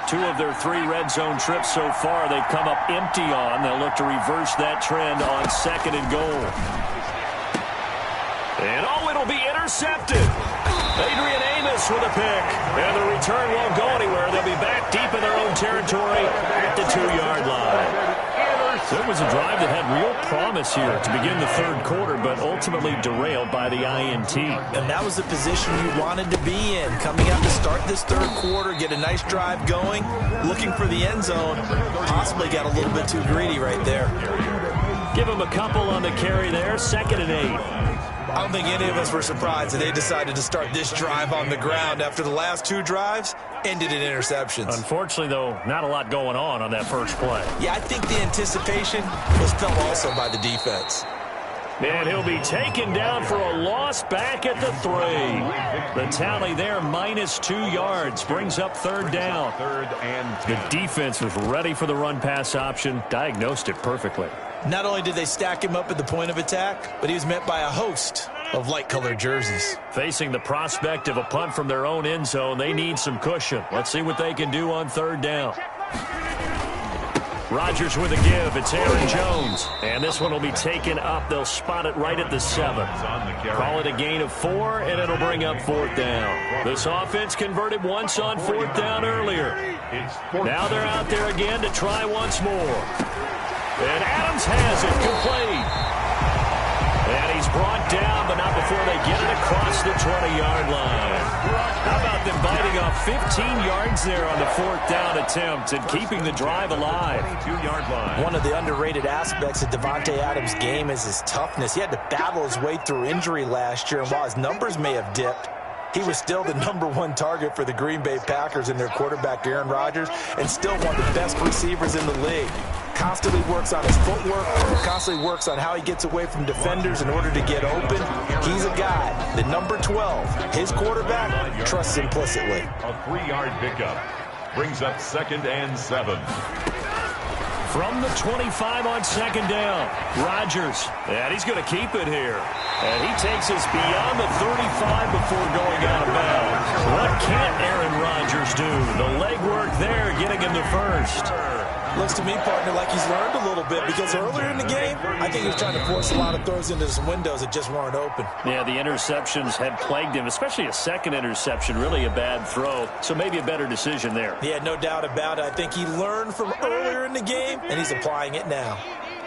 2 of their 3 red zone trips so far, they've come up empty on. They'll look to reverse that trend on 2nd and goal. And it'll be intercepted. Adrian Amos with a pick. And the return won't go anywhere. They'll be back deep in their own territory at the 2-yard line. So it was a drive that had real promise here to begin the 3rd quarter, but ultimately derailed by the INT. And that was the position you wanted to be in. Coming out to start this 3rd quarter, get a nice drive going, looking for the end zone. Possibly got a little bit too greedy right there. Give him a couple on the carry there, 2nd and 8. I don't think any of us were surprised that they decided to start this drive on the ground after the last 2 drives ended in interceptions. Unfortunately, though, not a lot going on that first play. Yeah, I think the anticipation was felt also by the defense. And he'll be taken down for a loss back at the 3. The tally there, -2 yards, brings up 3rd down. The defense was ready for the run-pass option, diagnosed it perfectly. Not only did they stack him up at the point of attack, but he was met by a host of light-colored jerseys. Facing the prospect of a punt from their own end zone, they need some cushion. Let's see what they can do on 3rd down. Rodgers with a give. It's Aaron Jones. And this one will be taken up. They'll spot it right at the 7. Call it a gain of 4, and it'll bring up 4th down. This offense converted once on 4th down earlier. Now they're out there again to try once more. And Adams has it complete. And he's brought down, but not before they get it across the 20-yard line. How about them biting off 15 yards there on the 4th down attempt and keeping the drive alive? 2-yard line. One of the underrated aspects of Devontae Adams' game is his toughness. He had to battle his way through injury last year, and while his numbers may have dipped, he was still the #1 target for the Green Bay Packers and their quarterback Aaron Rodgers, and still one of the best receivers in the league. Constantly works on his footwork, constantly works on how he gets away from defenders in order to get open. He's a guy, the number 12, his quarterback, trusts implicitly. A 3-yard pickup brings up 2nd and 7. From the 25 on 2nd down, Rodgers. And he's going to keep it here. And he takes us beyond the 35 before going out of bounds. What can't Aaron Rodgers do? The legwork there, getting him to 1st. Looks to me, partner, like he's learned a little bit, because earlier in the game, I think he was trying to force a lot of throws into some windows that just weren't open. Yeah, the interceptions had plagued him, especially a 2nd interception, really a bad throw. So maybe a better decision there. Yeah, no doubt about it. I think he learned from earlier in the game, and he's applying it now.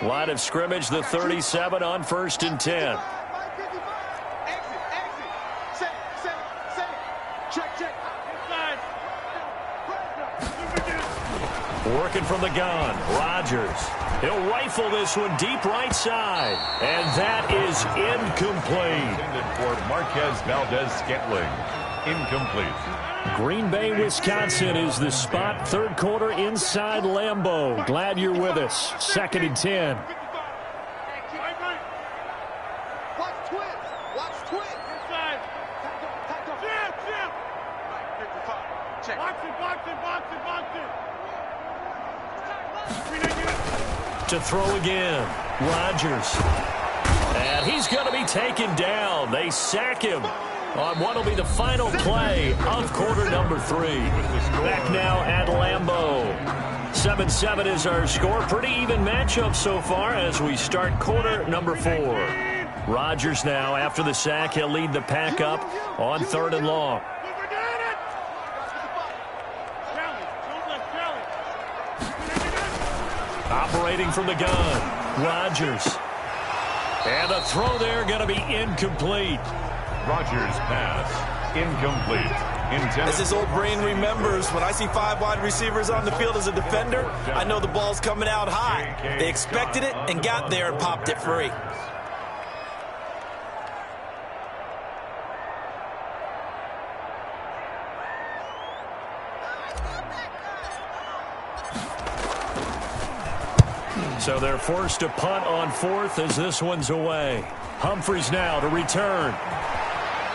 Line of scrimmage, the 37 on 1st and 10. Working from the gun, Rodgers. He'll rifle this one deep right side. And that is incomplete. For Marquez Valdez-Scantling. Incomplete. Green Bay, Wisconsin is the spot. 3rd quarter inside Lambeau. Glad you're with us. 2nd and 10. To throw again, Rodgers. And he's going to be taken down. They sack him on what will be the final play of quarter number 3. Back now at Lambeau. 7-7 is our score. Pretty even matchup so far as we start quarter number 4. Rodgers now, after the sack, he'll lead the pack up on 3rd and long. Operating from the gun, Rodgers. And the throw there going to be incomplete. Rodgers' pass, incomplete. As his old brain remembers, when I see 5 wide receivers on the field as a defender, I know the ball's coming out high. They expected it and got there and popped it free. So they're forced to punt on 4th as this one's away. Humphries now to return.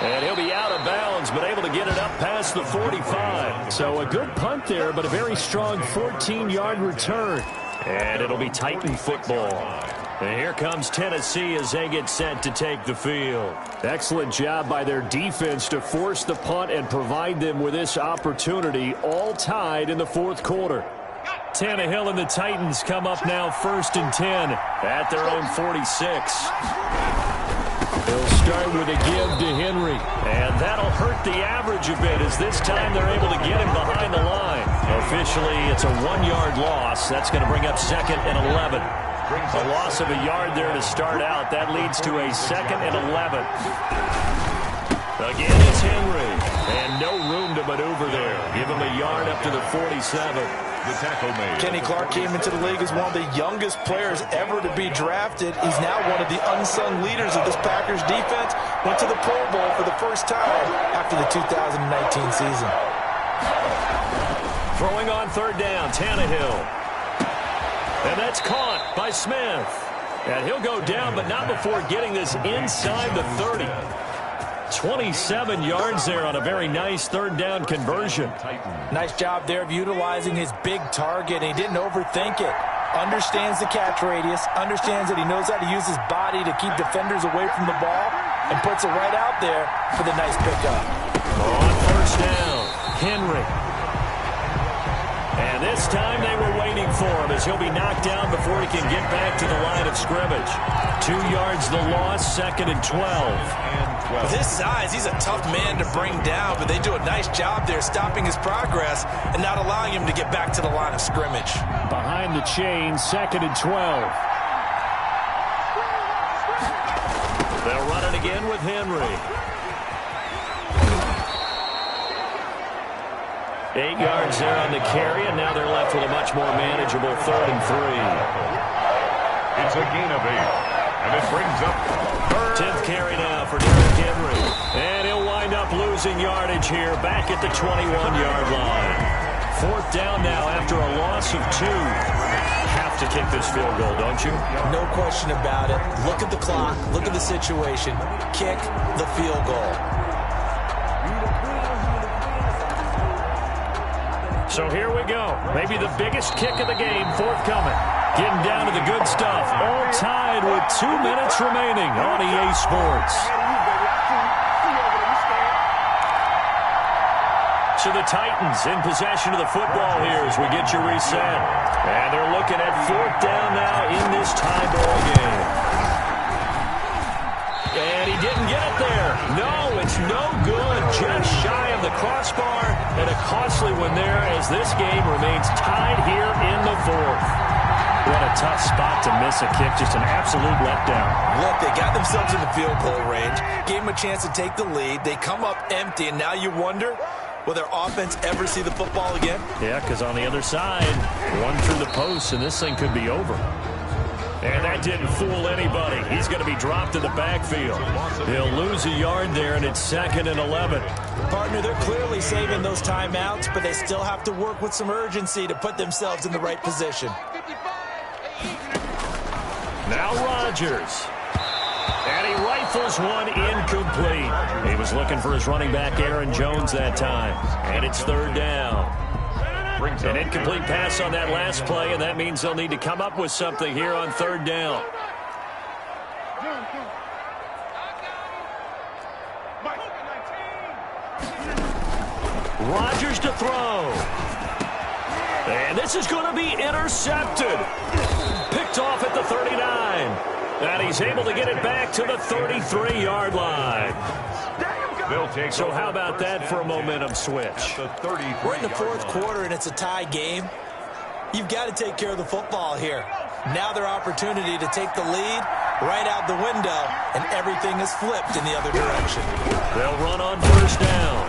And he'll be out of bounds, but able to get it up past the 45. So a good punt there, but a very strong 14-yard return. And it'll be Titan football. And here comes Tennessee as they get set to take the field. Excellent job by their defense to force the punt and provide them with this opportunity, all tied in the fourth quarter. Tannehill and the Titans come up now 1st and 10 at their own 46. They'll start with a give to Henry, and that'll hurt the average a bit as this time they're able to get him behind the line. Officially, it's a 1-yard loss. That's going to bring up 2nd and 11. A loss of a yard there to start out. That leads to a 2nd and 11. Again, it's Henry, and no room to maneuver there. Give him a yard up to the 47. The tackle made. Kenny Clark came into the league as one of the youngest players ever to be drafted. He's now one of the unsung leaders of this Packers defense. Went to the Pro Bowl for the first time after the 2019 season. Throwing on 3rd down, Tannehill. And that's caught by Smith. And he'll go down, but not before getting this inside the 30. 27 yards there on a very nice 3rd down conversion. Nice job there of utilizing his big target. He didn't overthink it. Understands the catch radius. Understands that he knows how to use his body to keep defenders away from the ball. And puts it right out there for the nice pickup. On 1st down, Henry. And this time they were waiting for him as he'll be knocked down before he can get back to the line of scrimmage. 2 yards the loss, 2nd and 12. With his size, he's a tough man to bring down, but they do a nice job there stopping his progress and not allowing him to get back to the line of scrimmage. Behind the chain, 2nd and 12. They'll run it again with Henry. 8 yards there on the carry, and now they're left with a much more manageable 3rd and 3. It's a gain of 8, and it brings up 10th carry now for Derrick Henry. And he'll wind up losing yardage here back at the 21-yard line. 4th down now after a loss of 2. Have to kick this field goal, don't you? No question about it. Look at the clock. Look at the situation. Kick the field goal. So here we go. Maybe the biggest kick of the game forthcoming. Getting down to the good stuff. All tied with 2 minutes remaining on EA Sports. So the Titans in possession of the football here as we get you reset. And they're looking at 4th down now in this tie ball game. And he didn't get it there. No, it's no good. Just shy of the crossbar. And a costly one there as this game remains tied here in the 4th. What a tough spot to miss a kick. Just an absolute letdown. Look, they got themselves in the field goal range. Gave them a chance to take the lead. They come up empty, and now you wonder, will their offense ever see the football again? Yeah, because on the other side, one through the post, and this thing could be over. And that didn't fool anybody. He's going to be dropped in the backfield. He'll lose a yard there, and it's 2nd and 11. Partner, they're clearly saving those timeouts, but they still have to work with some urgency to put themselves in the right position. Now Rodgers. And he rifles one incomplete. He was looking for his running back, Aaron Jones, that time. And it's 3rd down. An incomplete pass on that last play, and that means they'll need to come up with something here on 3rd down. Rodgers to throw. And this is going to be intercepted. Picked off at the 39. And he's able to get it back to the 33-yard line. So how about that for a momentum switch? We're in the 4th quarter, and it's a tie game. You've got to take care of the football here. Now their opportunity to take the lead right out the window, and everything is flipped in the other direction. They'll run on 1st down.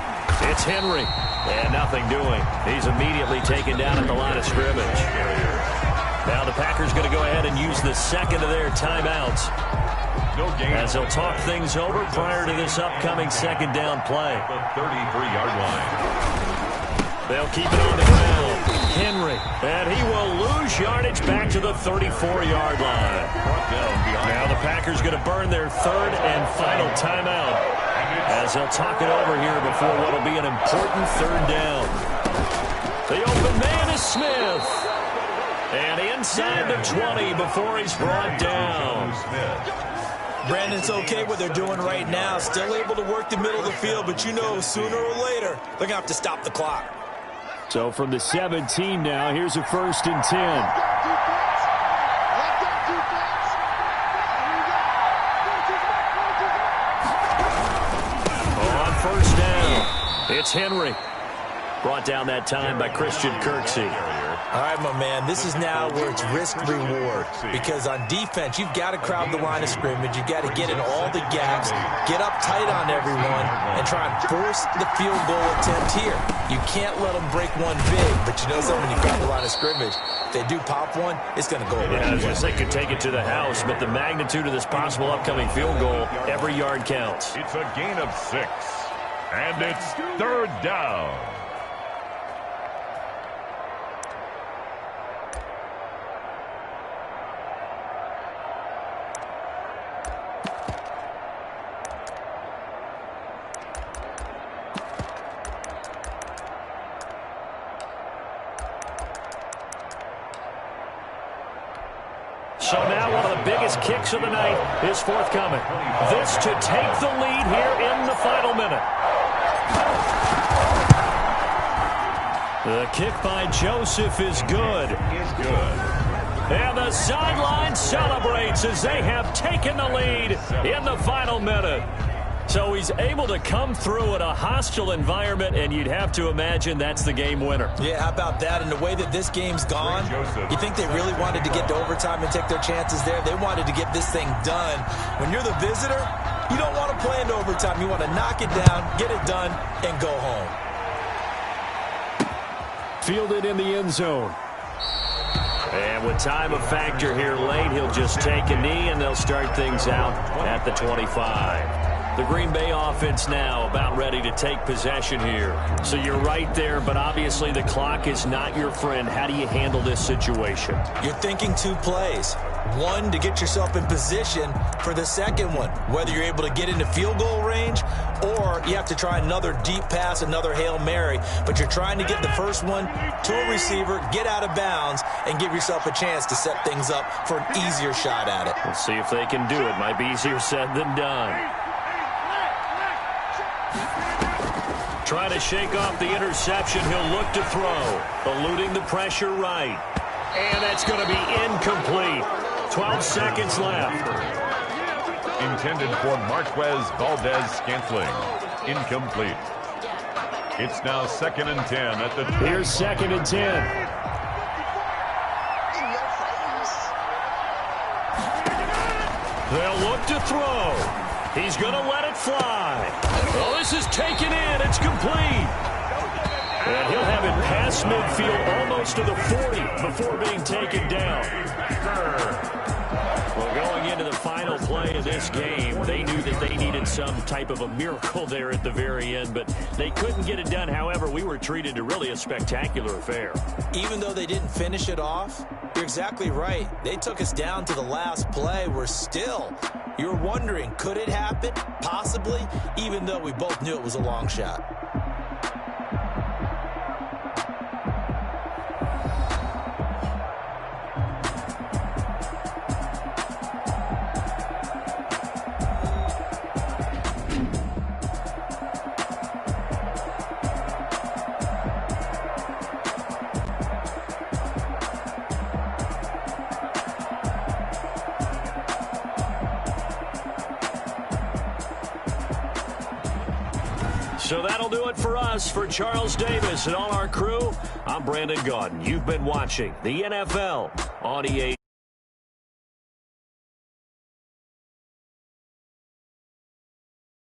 It's Henry. And nothing doing. He's immediately taken down at the line of scrimmage. Now the Packers going to go ahead and use the 2nd of their timeouts. As they'll talk things over prior to this upcoming 2nd down play. The 33-yard line. They'll keep it on the ground. Henry. And he will lose yardage back to the 34-yard line. Now the Packers going to burn their 3rd and final timeout. As they'll talk it over here before what will be an important 3rd down. The open man is Smith. And inside the 20 before he's brought down. Brandon, it's okay what they're doing right now. Still able to work the middle of the field, but you know sooner or later they're going to have to stop the clock. So from the 17 now, here's a 1st and 10. First down, it's Henry. Brought down that time by Christian Kirksey. All right, my man, this is now where it's risk-reward. Because on defense, you've got to crowd the line of scrimmage. You've got to get in all the gaps, get up tight on everyone, and try and force the field goal attempt here. You can't let them break one big, but you know something, when you crowd the line of scrimmage, if they do pop one, it's going to go away. Yeah, I was going to say could take it to the house, but the magnitude of this possible upcoming field goal, every yard counts. It's a gain of 6. And it's 3rd down. So now one of the biggest kicks of the night is forthcoming. This to take the lead here in the final minute. The kick by Joseph is good. And the sideline celebrates as they have taken the lead in the final minute. So he's able to come through in a hostile environment, and you'd have to imagine that's the game winner. Yeah, how about that? And the way that this game's gone, you think they really wanted to get to overtime and take their chances there? They wanted to get this thing done. When you're the visitor, you don't want to play into overtime. You want to knock it down, get it done, and go home. Fielded in the end zone. And with time a factor here late, he'll just take a knee, and they'll start things out at the 25. The Green Bay offense now about ready to take possession here. So you're right there, but obviously the clock is not your friend. How do you handle this situation? You're thinking 2 plays. One, to get yourself in position for the second one, whether you're able to get into field goal range or you have to try another deep pass, another Hail Mary. But you're trying to get the first one to a receiver, get out of bounds, and give yourself a chance to set things up for an easier shot at it. We'll see if they can do it. Might be easier said than done. Trying to shake off the interception. He'll look to throw. Eluding the pressure right. And that's going to be incomplete. 12 seconds left. Intended for Marquez Valdez-Scantling. Incomplete. It's now 2nd and 10 at the... Here's 2nd and 10. They'll look to throw. He's going to let it fly. Well, this is taken in. It's complete. And he'll have it past midfield almost to the 40 before being taken down. Well, going into the final play of this game, they knew that they needed some type of a miracle there at the very end, but they couldn't get it done. However, we were treated to really a spectacular affair. Even though they didn't finish it off, you're exactly right. They took us down to the last play. You're wondering, could it happen? Possibly, even though we both knew it was a long shot. So that'll do it for us. For Charles Davis and all our crew, I'm Brandon Gaudin. You've been watching the NFL on EA.